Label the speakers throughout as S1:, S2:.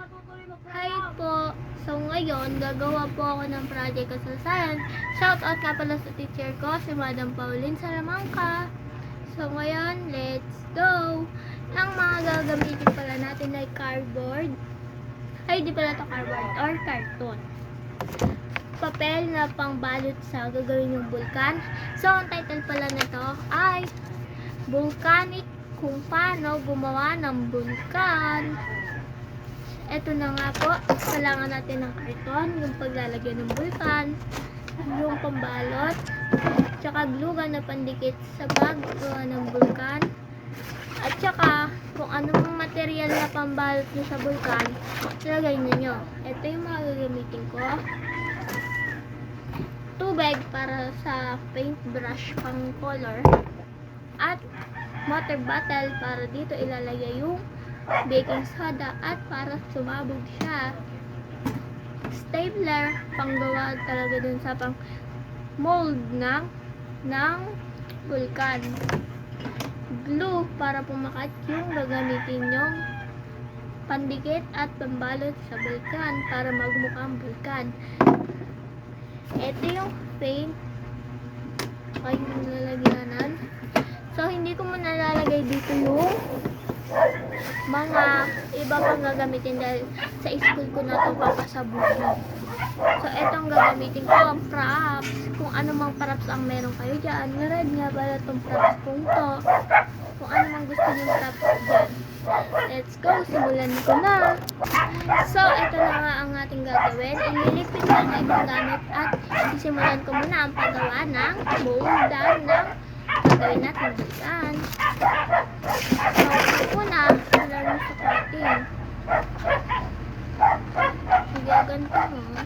S1: Hi po! So ngayon, gagawa po ako ng project ko sa science. Shoutout nga pala sa teacher ko, si Madam Pauline Salamanca. So ngayon, let's go! Ang mga gagamitin pala natin ay cardboard. Ay, di pala ito cardboard or carton. Papel na pangbalot sa gagawin yung bulkan. So, ang title pala nito ay Volcanic kung paano gumawa ng bulkan. Ito na nga po, kailangan natin ng karton, yung paglalagyan ng bulkan, yung pambalot, tsaka glue gun na pandikit sa paggawa ng bulkan, at tsaka kung anong material na pambalot nyo sa bulkan, ilagay nyo. Ito yung mga gagamitin ko. Tubig para sa paintbrush pang color, at water bottle para dito ilalagay yung baking soda at para sumabog siya. Stapler panggawa talaga dun sa pang mold ng bulkan. Glue para pumakat yung gagamitin yung pandikit at pambalot sa bulkan para magmukhang bulkan. Ito yung paint ay yung lalagyanan. So hindi ko muna lalagay dito yung mga iba pang gagamitin dahil sa school ko na ito papasabuhin. So etong gagamitin ko ang props, kung ano mang props ang meron kayo dyan. Meron nga pala itong props kung to, kung ano mang gusto nyo props dyan. Let's go, simulan ko na. So ito na nga ang ating gagawin. Ililipit lang ang ibang gamit at sisimulan ko muna ang paggawa ng moldan ng gagawin natin bulkan. So una, lalo sa cutting. Igaganto mo.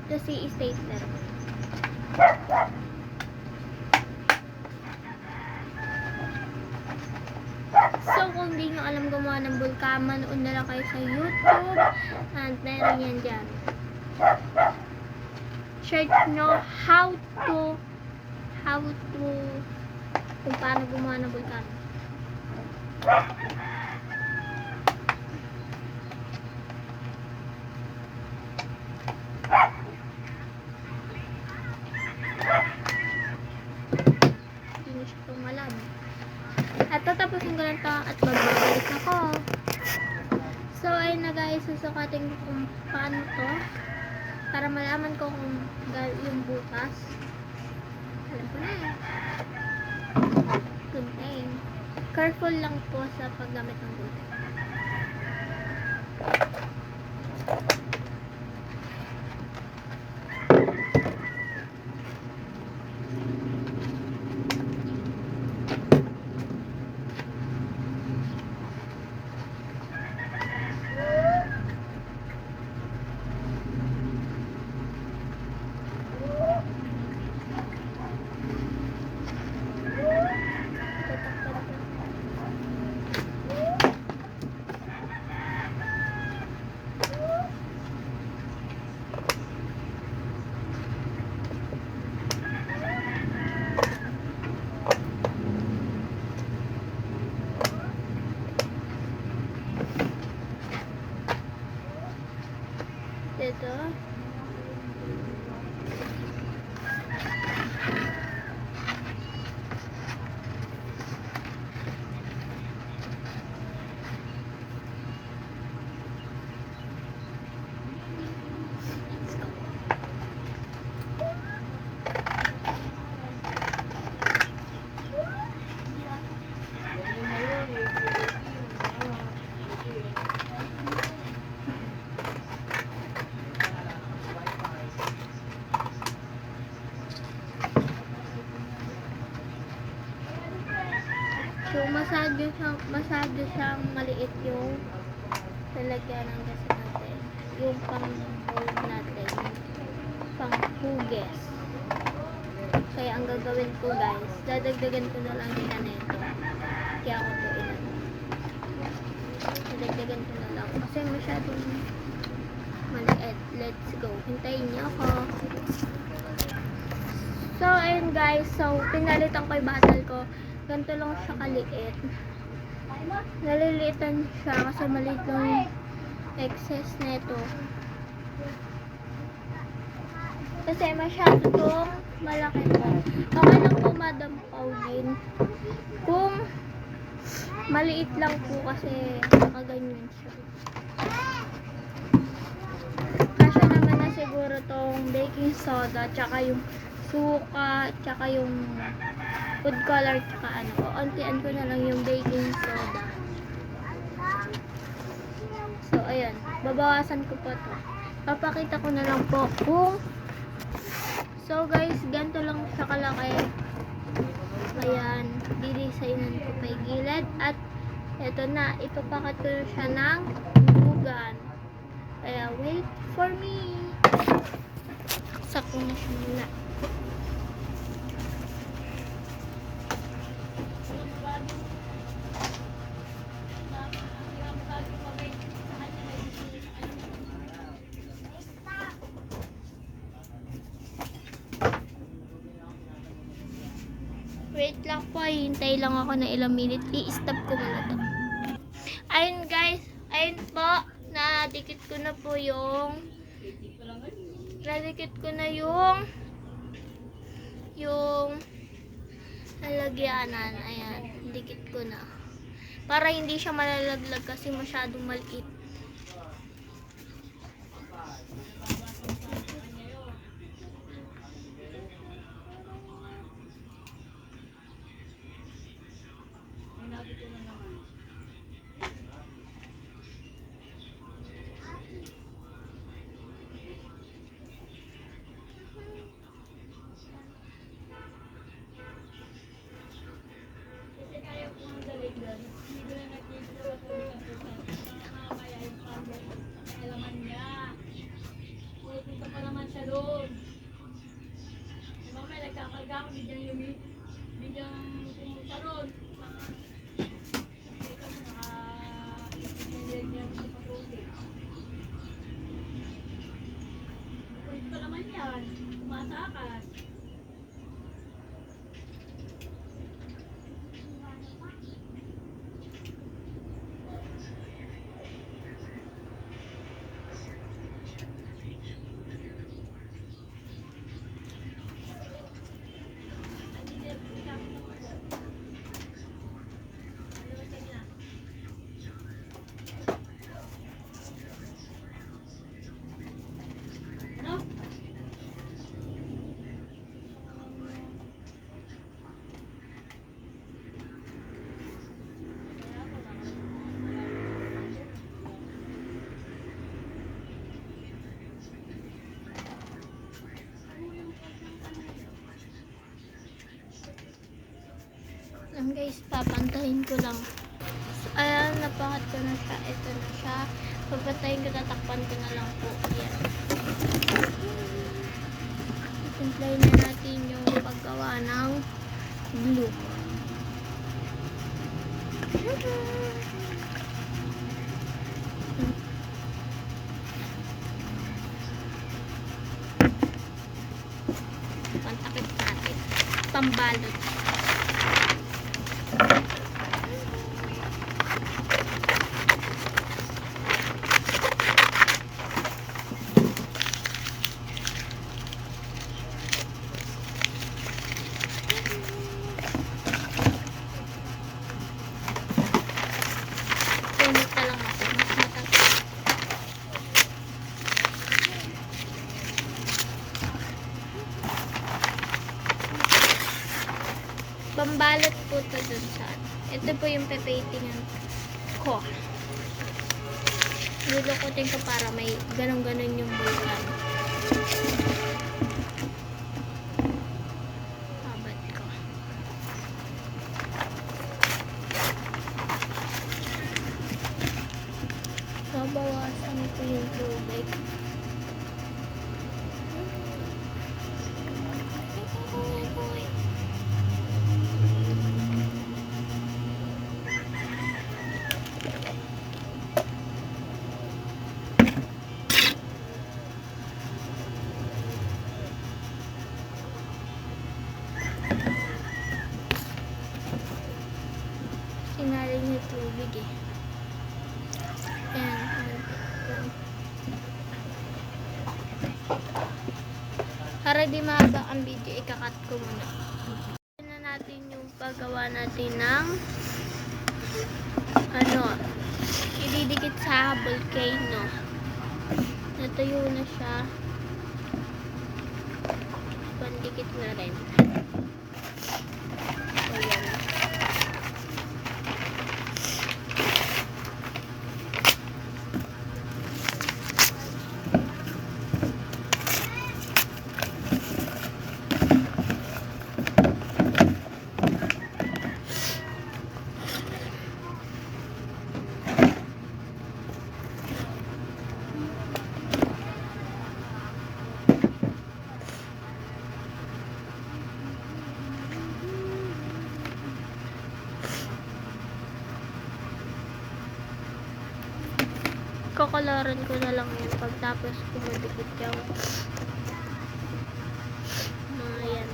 S1: Ito si stapler. So kung di nyo alam gumawa ng bulkan, manood na lang kayo sa YouTube and meron yan dyan. Search nyo how to kung paano gumawa ng bulkan. Hindi na siya tumalab. At tatapusin ko lang ito at magbabalik ako. So ayun na guys, susukatin ko kung paano to para malaman ko kung yung butas. Alam ko na eh. Good thing. Careful lang po sa paggamit ng bulkan. Ito. So, masyado siyang maliit yung lalagyan ng gas natin. Yung pang-hold natin. Pang-huges. Kaya ang gagawin ko guys, dadagdagan ko na lang yung nito. Kaya ako to ilan. Dadagdagan ko na lang. Kasi masyadong maliit. Let's go. Hintayin niyo ako. So, ayun guys. So, pinalitan ko yung bottle ko. Ganito lang siya kaliit. nalilitan siya kasi maliit lang yung excess nito. Kasi masyado tong malaki po. Okay lang po, Madam Pauline. Kung maliit lang po kasi nakaganyan siya. Kasya naman na siguro tong baking soda, tsaka yung suka, tsaka yung food color, tsaka ano. Ontian ko na lang yung baking soda. So, ayan. Babawasan ko po to. Papakita ko na lang po kung so guys, ganito lang siya kalaki. Ayan, didesignan ko pa yung gilid. At eto na, ipapakat ko na siya ng bugan. Kaya wait for me. Sakto na siya muna. Wait lang po, hintay lang ako na ilang minute. I-stop ko muna to. Ayun guys, ayun po, nadikit ko na po yung lalagyanan. Ayan, dikit ko na. Para hindi siya malalaglag kasi masyadong maliit. Ayan guys, papantahin ko lang. So, ayan, napakat ko na siya. Ito na siya. Papantahin ko, tatakpan ko na lang po. Ayan. Simplay na natin yung paggawa ng glue. Pantakip natin. Pambalot. Pambalot po ito dun sa ito po yung pepaintingan ko. Lulukutin ko para may ganun-ganun yung bulkan. Habad ko. Babawasan ko yung tubig. Sinaling yung tubig. Para di mahaba ang video, ikakat ko muna. Na natin yung paggawa natin ng ididikit sa volcano. Natuyo na siya. Pandikit na rin. Ayan. Kokoloran ko na lang yan pagtapos kumadikit yung mga yan.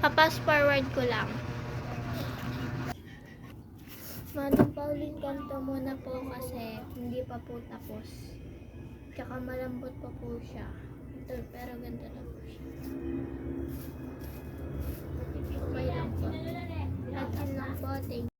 S1: Papas forward ko lang. Manong Pauline, kanto muna po kasi hindi pa po tapos. Tsaka malambot pa po siya. Ito, pero ganda na po siya. Okay lang po. At yun lang po. Thank you.